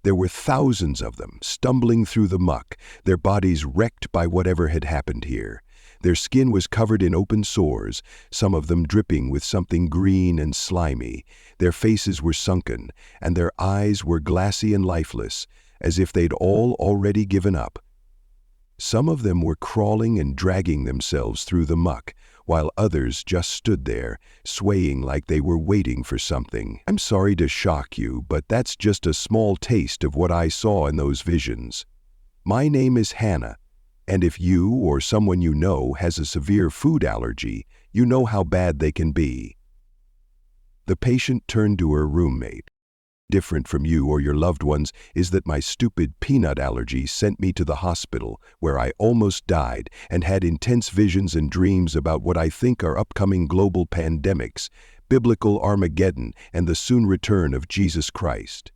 There were thousands of them, stumbling through the muck, their bodies wrecked by whatever had happened here. Their skin was covered in open sores, some of them dripping with something green and slimy. Their faces were sunken, and their eyes were glassy and lifeless, as if they'd all already given up. Some of them were crawling and dragging themselves through the muck, while others just stood there, swaying like they were waiting for something. I'm sorry to shock you, but that's just a small taste of what I saw in those visions. My name is Hannah, and if you or someone you know has a severe food allergy, you know how bad they can be. The patient turned to her roommate. Different from you or your loved ones is that my stupid peanut allergy sent me to the hospital, where I almost died and had intense visions and dreams about what I think are upcoming global pandemics, biblical Armageddon, and the soon return of Jesus Christ.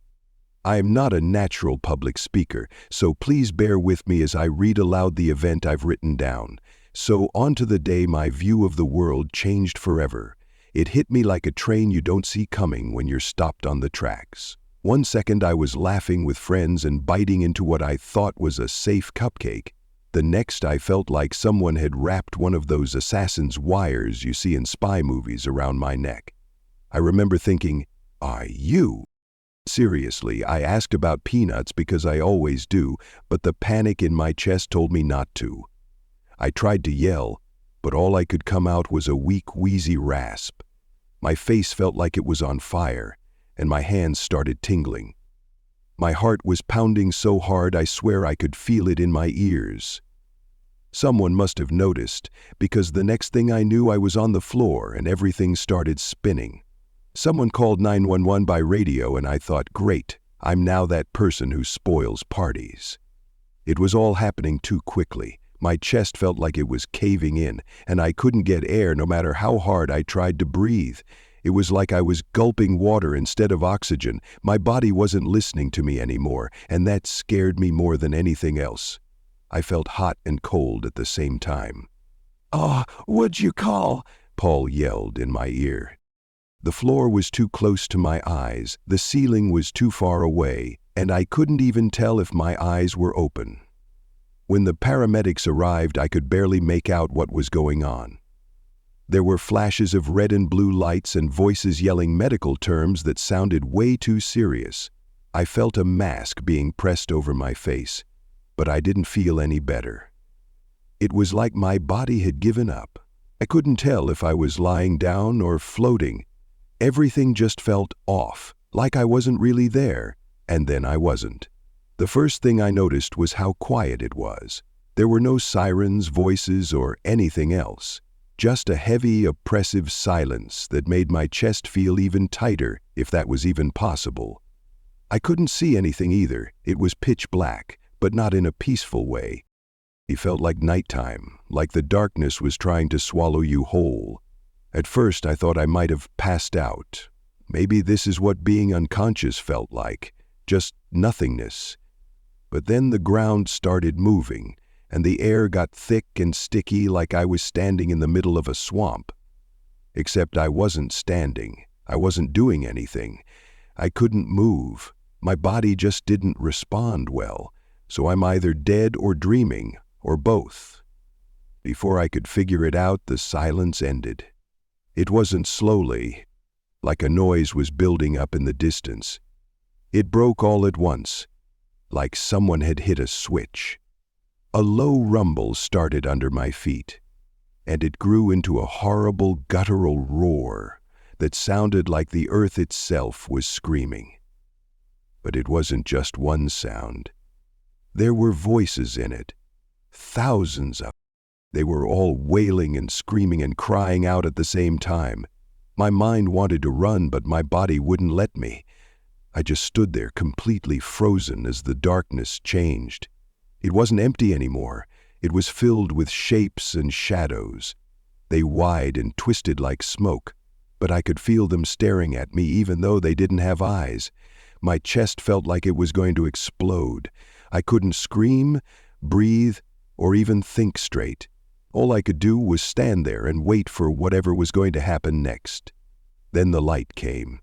I am not a natural public speaker, so please bear with me as I read aloud the event I've written down. So on to the day my view of the world changed forever. It hit me like a train you don't see coming when you're stopped on the tracks. One second I was laughing with friends and biting into what I thought was a safe cupcake. The next I felt like someone had wrapped one of those assassin's wires you see in spy movies around my neck. I remember thinking, you? Seriously, I asked about peanuts because I always do, but the panic in my chest told me not to. I tried to yell, but all I could come out was a weak, wheezy rasp. My face felt like it was on fire, and my hands started tingling. My heart was pounding so hard I swear I could feel it in my ears. Someone must have noticed, because the next thing I knew I was on the floor and everything started spinning. Someone called 911 by radio and I thought, great, I'm now that person who spoils parties. It was all happening too quickly. My chest felt like it was caving in, and I couldn't get air no matter how hard I tried to breathe. It was like I was gulping water instead of oxygen. My body wasn't listening to me anymore, and that scared me more than anything else. I felt hot and cold at the same time. What'd you call?" Paul yelled in my ear. The floor was too close to my eyes, the ceiling was too far away, and I couldn't even tell if my eyes were open. When the paramedics arrived, I could barely make out what was going on. There were flashes of red and blue lights and voices yelling medical terms that sounded way too serious. I felt a mask being pressed over my face, but I didn't feel any better. It was like my body had given up. I couldn't tell if I was lying down or floating. Everything just felt off, like I wasn't really there, and then I wasn't. The first thing I noticed was how quiet it was. There were no sirens, voices, or anything else. Just a heavy, oppressive silence that made my chest feel even tighter, if that was even possible. I couldn't see anything either. It was pitch black, but not in a peaceful way. It felt like nighttime, like the darkness was trying to swallow you whole. At first, I thought I might have passed out. Maybe this is what being unconscious felt like, just nothingness. But then the ground started moving, and the air got thick and sticky like I was standing in the middle of a swamp. Except I wasn't standing. I wasn't doing anything. I couldn't move. My body just didn't respond well, so I'm either dead or dreaming, or both. Before I could figure it out, the silence ended. It wasn't slowly, like a noise was building up in the distance. It broke all at once, like someone had hit a switch. A low rumble started under my feet, and it grew into a horrible guttural roar that sounded like the earth itself was screaming. But it wasn't just one sound. There were voices in it, thousands of them. They were all wailing and screaming and crying out at the same time. My mind wanted to run, but my body wouldn't let me. I just stood there completely frozen as the darkness changed. It wasn't empty anymore. It was filled with shapes and shadows. They wide and twisted like smoke, but I could feel them staring at me even though they didn't have eyes. My chest felt like it was going to explode. I couldn't scream, breathe, or even think straight. All I could do was stand there and wait for whatever was going to happen next. Then the light came.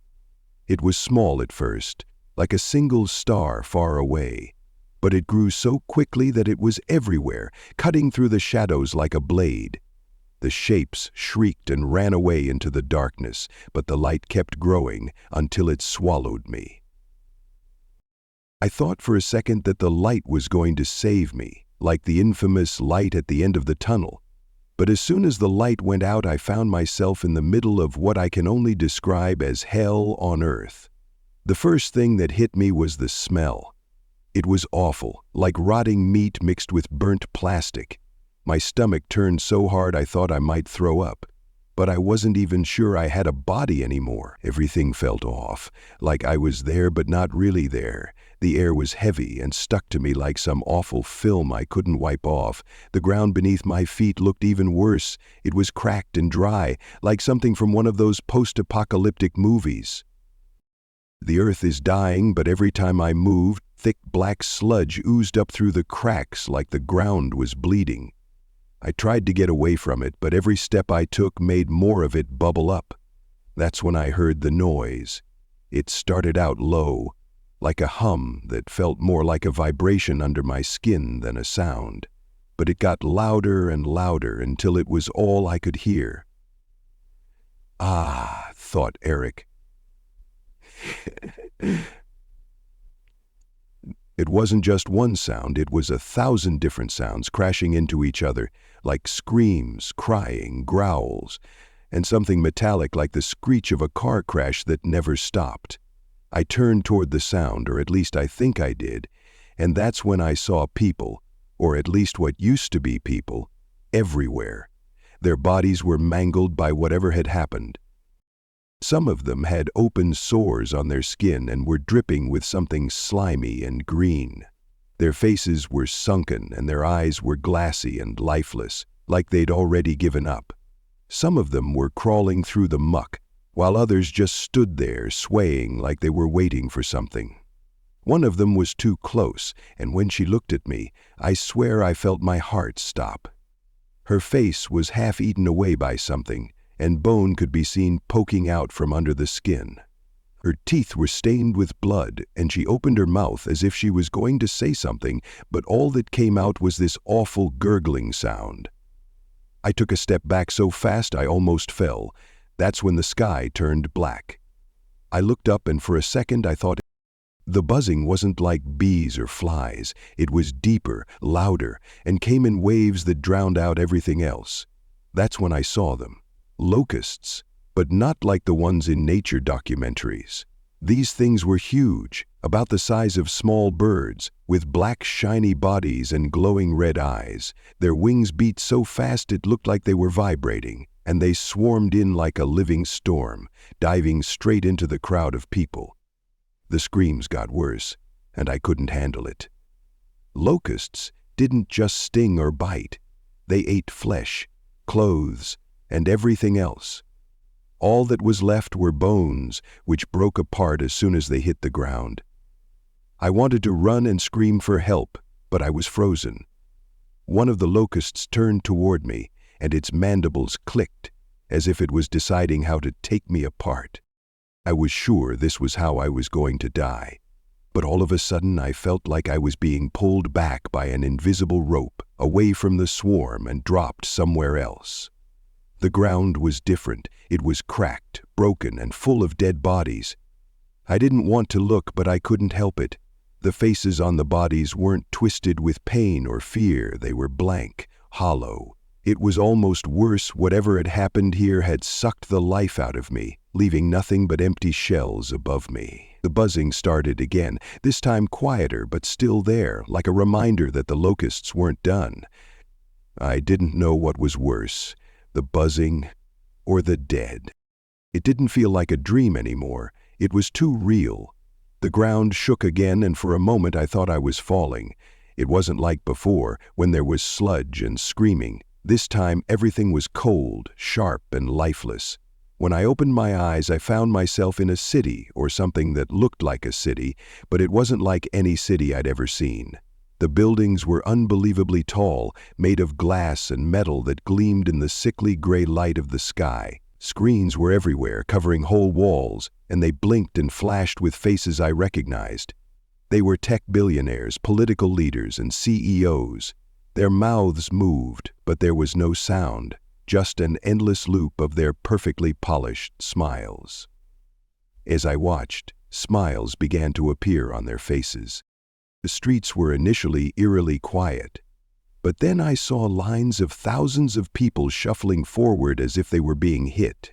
It was small at first, like a single star far away. But it grew so quickly that it was everywhere, cutting through the shadows like a blade. The shapes shrieked and ran away into the darkness, but the light kept growing until it swallowed me. I thought for a second that the light was going to save me, like the infamous light at the end of the tunnel. But as soon as the light went out, I found myself in the middle of what I can only describe as hell on earth. The first thing that hit me was the smell. It was awful, like rotting meat mixed with burnt plastic. My stomach turned so hard I thought I might throw up. But I wasn't even sure I had a body anymore. Everything felt off, like I was there but not really there. The air was heavy and stuck to me like some awful film I couldn't wipe off. The ground beneath my feet looked even worse. It was cracked and dry, like something from one of those post-apocalyptic movies. The earth is dying, but every time I moved, thick black sludge oozed up through the cracks like the ground was bleeding. I tried to get away from it, but every step I took made more of it bubble up. That's when I heard the noise. It started out low, like a hum that felt more like a vibration under my skin than a sound. But it got louder and louder until it was all I could hear. Ah, thought Eric. It wasn't just one sound, it was 1,000 different sounds crashing into each other, like screams, crying, growls, and something metallic like the screech of a car crash that never stopped. I turned toward the sound, or at least I think I did, and that's when I saw people, or at least what used to be people, everywhere. Their bodies were mangled by whatever had happened. Some of them had open sores on their skin and were dripping with something slimy and green. Their faces were sunken and their eyes were glassy and lifeless, like they'd already given up. Some of them were crawling through the muck, while others just stood there swaying like they were waiting for something. One of them was too close, and when she looked at me, I swear I felt my heart stop. Her face was half eaten away by something, and bone could be seen poking out from under the skin. Her teeth were stained with blood, and she opened her mouth as if she was going to say something, but all that came out was this awful gurgling sound. I took a step back so fast I almost fell. That's when the sky turned black. I looked up, and for a second I thought the buzzing wasn't like bees or flies. It was deeper, louder, and came in waves that drowned out everything else. That's when I saw them. Locusts, but not like the ones in nature documentaries. These things were huge, about the size of small birds, with black shiny bodies and glowing red eyes. Their wings beat so fast it looked like they were vibrating, and they swarmed in like a living storm, diving straight into the crowd of people. The screams got worse, and I couldn't handle it. Locusts didn't just sting or bite. They ate flesh, clothes, and everything else. All that was left were bones, which broke apart as soon as they hit the ground. I wanted to run and scream for help, but I was frozen. One of the locusts turned toward me, and its mandibles clicked, as if it was deciding how to take me apart. I was sure this was how I was going to die. But all of a sudden I felt like I was being pulled back by an invisible rope, away from the swarm and dropped somewhere else. The ground was different. It was cracked, broken, and full of dead bodies. I didn't want to look, but I couldn't help it. The faces on the bodies weren't twisted with pain or fear. They were blank, hollow. It was almost worse. Whatever had happened here had sucked the life out of me, leaving nothing but empty shells above me. The buzzing started again, this time quieter, but still there, like a reminder that the locusts weren't done. I didn't know what was worse, the buzzing or the dead. It didn't feel like a dream anymore. It was too real. The ground shook again, and for a moment I thought I was falling. It wasn't like before, when there was sludge and screaming. This time everything was cold, sharp, and lifeless. When I opened my eyes, I found myself in a city, or something that looked like a city, but it wasn't like any city I'd ever seen. The buildings were unbelievably tall, made of glass and metal that gleamed in the sickly gray light of the sky. Screens were everywhere, covering whole walls, and they blinked and flashed with faces I recognized. They were tech billionaires, political leaders, and CEOs. Their mouths moved, but there was no sound, just an endless loop of their perfectly polished smiles. As I watched, smiles began to appear on their faces. The streets were initially eerily quiet, but then I saw lines of thousands of people shuffling forward as if they were being hit.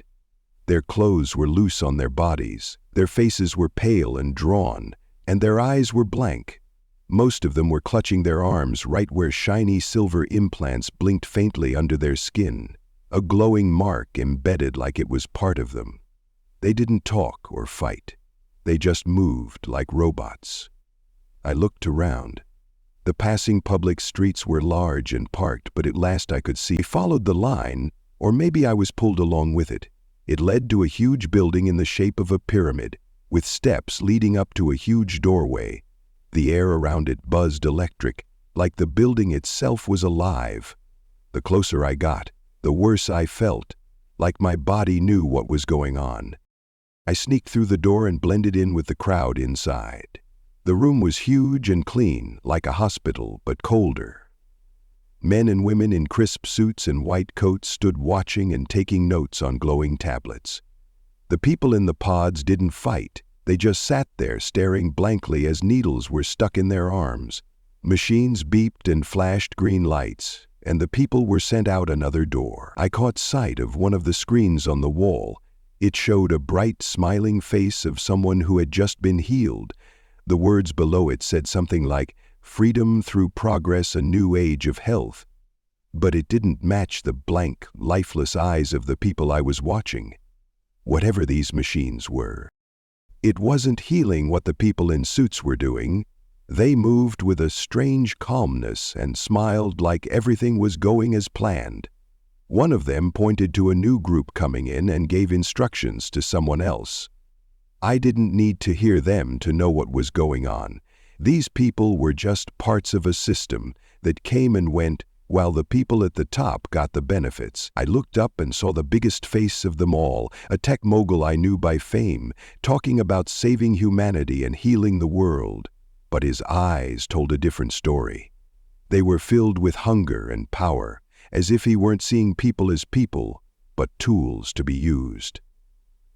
Their clothes were loose on their bodies, their faces were pale and drawn, and their eyes were blank. Most of them were clutching their arms right where shiny silver implants blinked faintly under their skin, a glowing mark embedded like it was part of them. They didn't talk or fight. They just moved like robots. I looked around. The passing public streets were large and parked, but at last I could see. I followed the line, or maybe I was pulled along with it. It led to a huge building in the shape of a pyramid, with steps leading up to a huge doorway. The air around it buzzed electric, like the building itself was alive. The closer I got, the worse I felt, like my body knew what was going on. I sneaked through the door and blended in with the crowd inside. The room was huge and clean, like a hospital, but colder. Men and women in crisp suits and white coats stood watching and taking notes on glowing tablets. The people in the pods didn't fight. They just sat there staring blankly as needles were stuck in their arms. Machines beeped and flashed green lights, and the people were sent out another door. I caught sight of one of the screens on the wall. It showed a bright, smiling face of someone who had just been healed. The words below it said something like, "Freedom through progress, a new age of health." But it didn't match the blank, lifeless eyes of the people I was watching. Whatever these machines were, it wasn't healing what the people in suits were doing. They moved with a strange calmness and smiled like everything was going as planned. One of them pointed to a new group coming in and gave instructions to someone else. I didn't need to hear them to know what was going on. These people were just parts of a system that came and went while the people at the top got the benefits. I looked up and saw the biggest face of them all, a tech mogul I knew by fame, talking about saving humanity and healing the world. But his eyes told a different story. They were filled with hunger and power, as if he weren't seeing people as people, but tools to be used.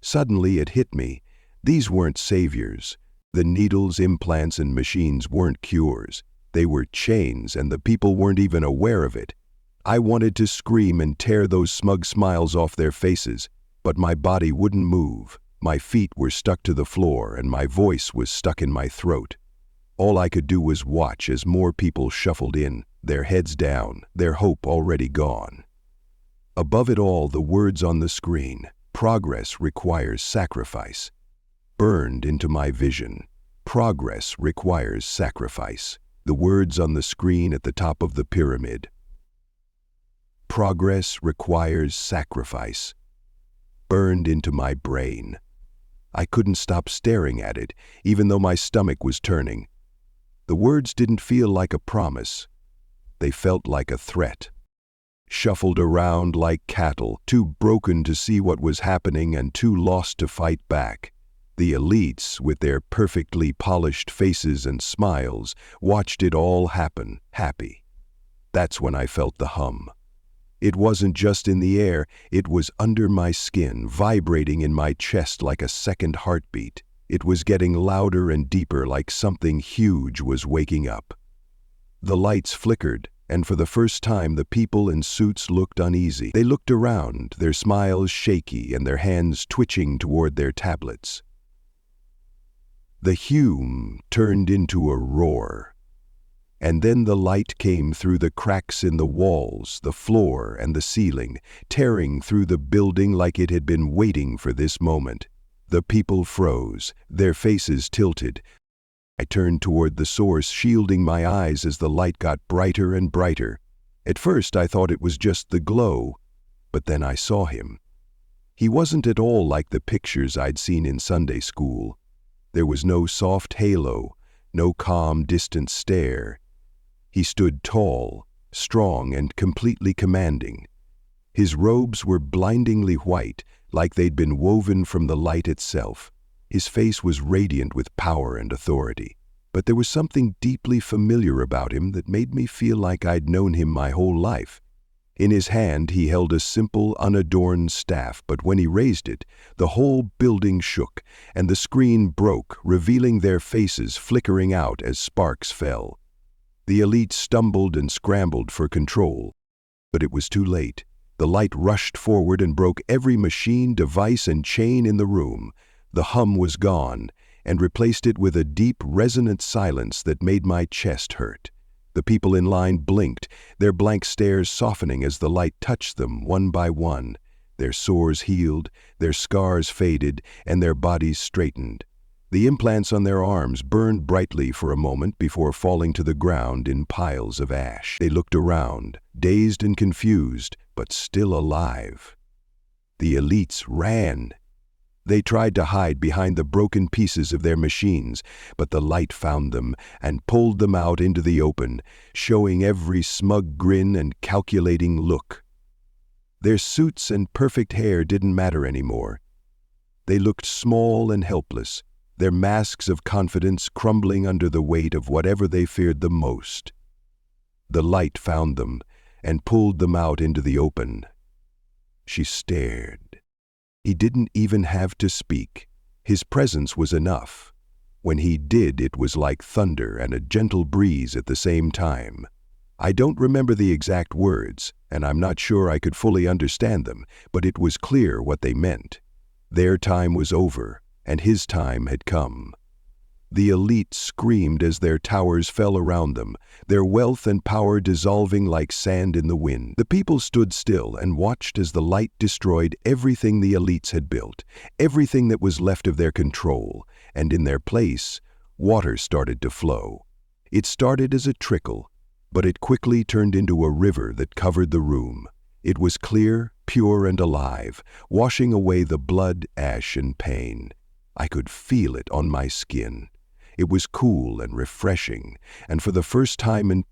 Suddenly it hit me. These weren't saviors. The needles, implants, and machines weren't cures. They were chains, and the people weren't even aware of it. I wanted to scream and tear those smug smiles off their faces, but my body wouldn't move. My feet were stuck to the floor, and my voice was stuck in my throat. All I could do was watch as more people shuffled in, their heads down, their hope already gone. Above it all, the words on the screen, "Progress requires sacrifice," burned into my vision. Progress requires sacrifice. The words on the screen at the top of the pyramid. Progress requires sacrifice. Burned into my brain. I couldn't stop staring at it, even though my stomach was turning. The words didn't feel like a promise. They felt like a threat. Shuffled around like cattle, too broken to see what was happening and too lost to fight back. The elites, with their perfectly polished faces and smiles, watched it all happen, happy. That's when I felt the hum. It wasn't just in the air, it was under my skin, vibrating in my chest like a second heartbeat. It was getting louder and deeper, like something huge was waking up. The lights flickered, and for the first time the people in suits looked uneasy. They looked around, their smiles shaky and their hands twitching toward their tablets. The hum turned into a roar. And then the light came through the cracks in the walls, the floor, and the ceiling, tearing through the building like it had been waiting for this moment. The people froze, their faces tilted. I turned toward the source, shielding my eyes as the light got brighter and brighter. At first I thought it was just the glow, but then I saw him. He wasn't at all like the pictures I'd seen in Sunday school. There was no soft halo, no calm, distant stare. He stood tall, strong, and completely commanding. His robes were blindingly white, like they'd been woven from the light itself. His face was radiant with power and authority, but there was something deeply familiar about him that made me feel like I'd known him my whole life. In his hand he held a simple, unadorned staff, but when he raised it, the whole building shook, and the screen broke, revealing their faces flickering out as sparks fell. The elite stumbled and scrambled for control, but it was too late. The light rushed forward and broke every machine, device, and chain in the room. The hum was gone, and replaced it with a deep, resonant silence that made my chest hurt. The people in line blinked, their blank stares softening as the light touched them one by one. Their sores healed, their scars faded, and their bodies straightened. The implants on their arms burned brightly for a moment before falling to the ground in piles of ash. They looked around, dazed and confused, but still alive. The elites ran. They tried to hide behind the broken pieces of their machines, but the light found them and pulled them out into the open, showing every smug grin and calculating look. Their suits and perfect hair didn't matter anymore. They looked small and helpless, their masks of confidence crumbling under the weight of whatever they feared the most. The light found them and pulled them out into the open. She stared. He didn't even have to speak. His presence was enough. When he did, it was like thunder and a gentle breeze at the same time. I don't remember the exact words, and I'm not sure I could fully understand them, but it was clear what they meant. Their time was over, and his time had come. The elite screamed as their towers fell around them, their wealth and power dissolving like sand in the wind. The people stood still and watched as the light destroyed everything the elites had built, everything that was left of their control, and in their place, water started to flow. It started as a trickle, but it quickly turned into a river that covered the room. It was clear, pure, and alive, washing away the blood, ash, and pain. I could feel it on my skin. It was cool and refreshing, and for the first time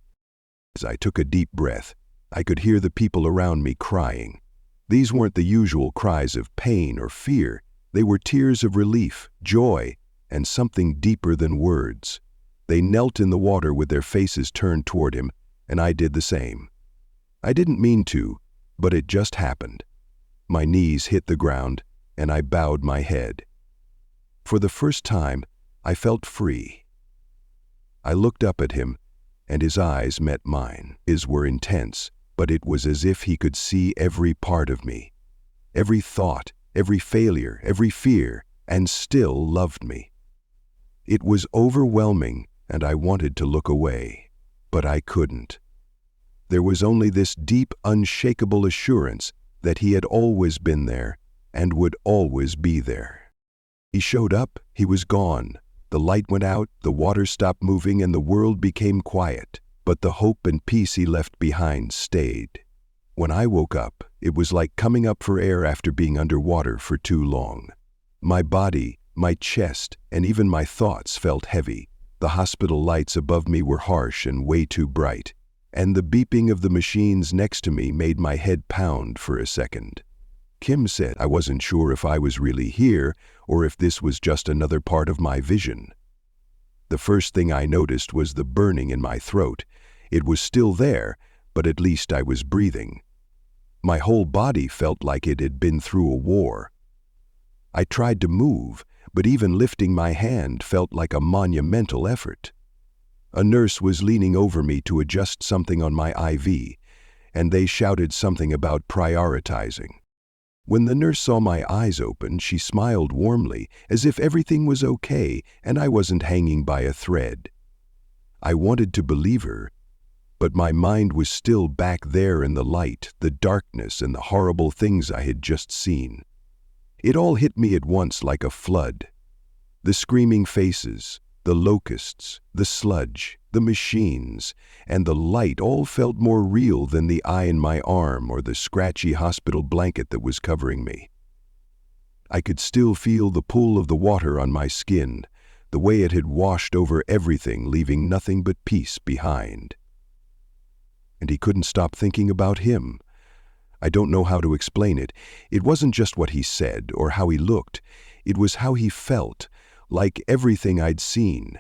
as I took a deep breath, I could hear the people around me crying. These weren't the usual cries of pain or fear. They were tears of relief, joy, and something deeper than words. They knelt in the water with their faces turned toward him, and I did the same. I didn't mean to, but it just happened. My knees hit the ground, and I bowed my head. For the first time, I felt free. I looked up at him, and his eyes met mine. His were intense, but it was as if he could see every part of me, every thought, every failure, every fear, and still loved me. It was overwhelming, and I wanted to look away, but I couldn't. There was only this deep, unshakable assurance that he had always been there and would always be there. He showed up, he was gone. The light went out, the water stopped moving, and the world became quiet. But the hope and peace he left behind stayed. When I woke up, it was like coming up for air after being underwater for too long. My body, my chest, and even my thoughts felt heavy. The hospital lights above me were harsh and way too bright, and the beeping of the machines next to me made my head pound for a second. Kim said I wasn't sure if I was really here or if this was just another part of my vision. The first thing I noticed was the burning in my throat. It was still there, but at least I was breathing. My whole body felt like it had been through a war. I tried to move, but even lifting my hand felt like a monumental effort. A nurse was leaning over me to adjust something on my IV, and they shouted something about prioritizing. When the nurse saw my eyes open, she smiled warmly, as if everything was okay and I wasn't hanging by a thread. I wanted to believe her, but my mind was still back there in the light, the darkness, and the horrible things I had just seen. It all hit me at once like a flood. The screaming faces, the locusts, the sludge, the machines, and the light all felt more real than the eye in my arm or the scratchy hospital blanket that was covering me. I could still feel the pull of the water on my skin, the way it had washed over everything, leaving nothing but peace behind. And he couldn't stop thinking about him. I don't know how to explain it. It wasn't just what he said or how he looked. It was how he felt, like everything I'd seen.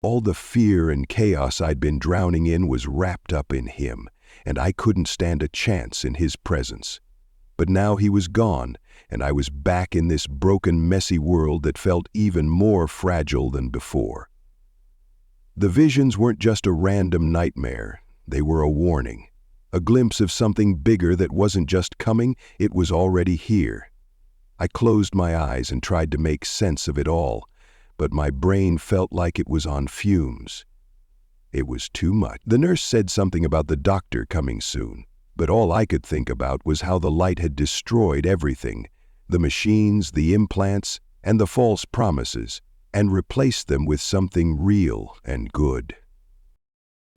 All the fear and chaos I'd been drowning in was wrapped up in him, and I couldn't stand a chance in his presence. But now he was gone, and I was back in this broken, messy world that felt even more fragile than before. The visions weren't just a random nightmare. They were a warning, a glimpse of something bigger that wasn't just coming, it was already here. I closed my eyes and tried to make sense of it all, but my brain felt like it was on fumes. It was too much. The nurse said something about the doctor coming soon, but all I could think about was how the light had destroyed everything, the machines, the implants, and the false promises, and replaced them with something real and good.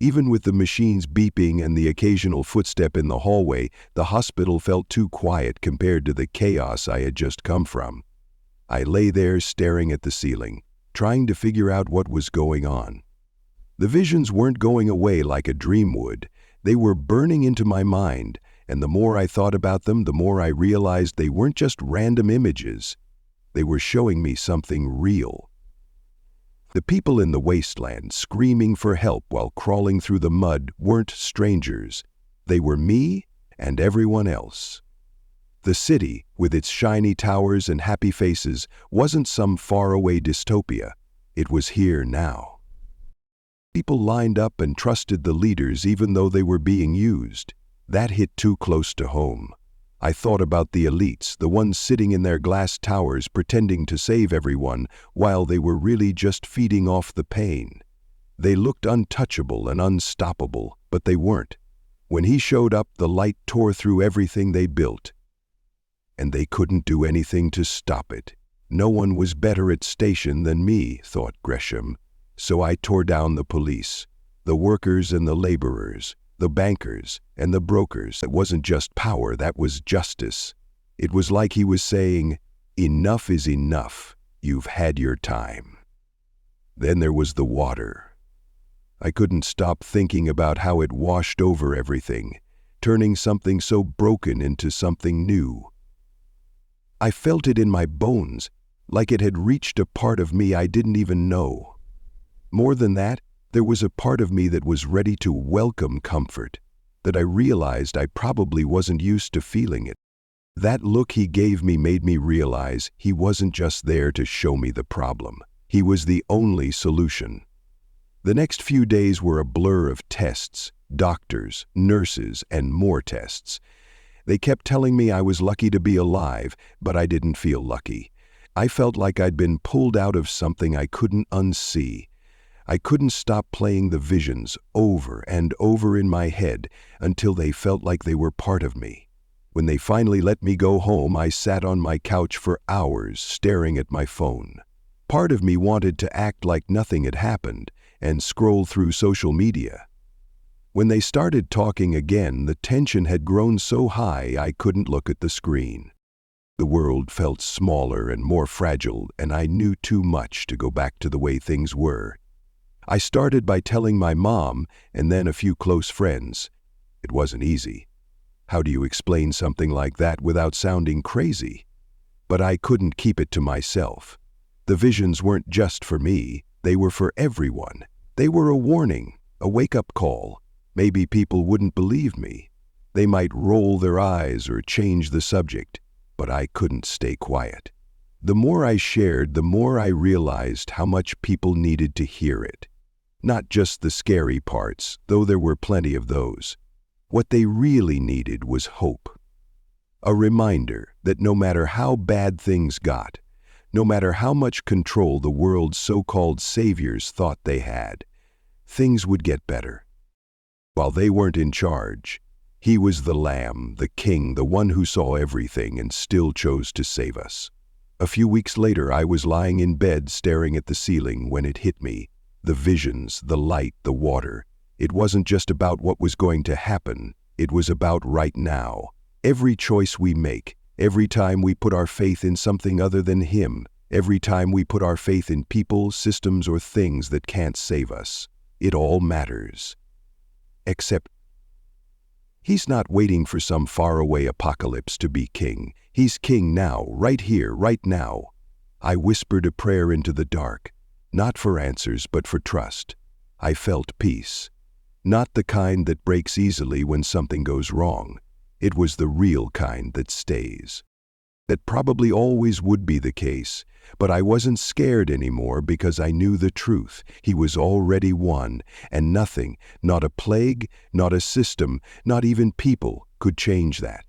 Even with the machines beeping and the occasional footstep in the hallway, the hospital felt too quiet compared to the chaos I had just come from. I lay there staring at the ceiling, trying to figure out what was going on. The visions weren't going away like a dream would. They were burning into my mind, and the more I thought about them, the more I realized they weren't just random images. They were showing me something real. The people in the wasteland screaming for help while crawling through the mud weren't strangers. They were me and everyone else. The city, with its shiny towers and happy faces, wasn't some faraway dystopia. It was here now. People lined up and trusted the leaders even though they were being used. That hit too close to home. I thought about the elites, the ones sitting in their glass towers pretending to save everyone while they were really just feeding off the pain. They looked untouchable and unstoppable, but they weren't. When he showed up, the light tore through everything they built. And they couldn't do anything to stop it. No one was better at station than me, thought Gresham. So I tore down the police, the workers and the laborers, the bankers and the brokers. It wasn't just power, that was justice. It was like he was saying, enough is enough, you've had your time. Then there was the water. I couldn't stop thinking about how it washed over everything, turning something so broken into something new. I felt it in my bones, like it had reached a part of me I didn't even know. More than that, there was a part of me that was ready to welcome comfort, that I realized I probably wasn't used to feeling it. That look he gave me made me realize he wasn't just there to show me the problem. He was the only solution. The next few days were a blur of tests, doctors, nurses, and more tests. They kept telling me I was lucky to be alive, but I didn't feel lucky. I felt like I'd been pulled out of something I couldn't unsee. I couldn't stop playing the visions over and over in my head until they felt like they were part of me. When they finally let me go home, I sat on my couch for hours staring at my phone. Part of me wanted to act like nothing had happened and scroll through social media. When they started talking again, the tension had grown so high I couldn't look at the screen. The world felt smaller and more fragile, and I knew too much to go back to the way things were. I started by telling my mom and then a few close friends. It wasn't easy. How do you explain something like that without sounding crazy? But I couldn't keep it to myself. The visions weren't just for me, they were for everyone. They were a warning, a wake-up call. Maybe people wouldn't believe me. They might roll their eyes or change the subject, but I couldn't stay quiet. The more I shared, the more I realized how much people needed to hear it. Not just the scary parts, though there were plenty of those. What they really needed was hope. A reminder that no matter how bad things got, no matter how much control the world's so-called saviors thought they had, things would get better. While they weren't in charge, he was the lamb, the king, the one who saw everything and still chose to save us. A few weeks later, I was lying in bed staring at the ceiling when it hit me. The visions, the light, the water. It wasn't just about what was going to happen. It was about right now. Every choice we make, every time we put our faith in something other than him, every time we put our faith in people, systems, or things that can't save us, it all matters. Except he's not waiting for some faraway apocalypse to be king. He's king now, right here, right now. I whispered a prayer into the dark, not for answers, but for trust. I felt peace. Not the kind that breaks easily when something goes wrong. It was the real kind that stays. That probably always would be the case, but I wasn't scared anymore because I knew the truth. He was already won, and nothing, not a plague, not a system, not even people, could change that.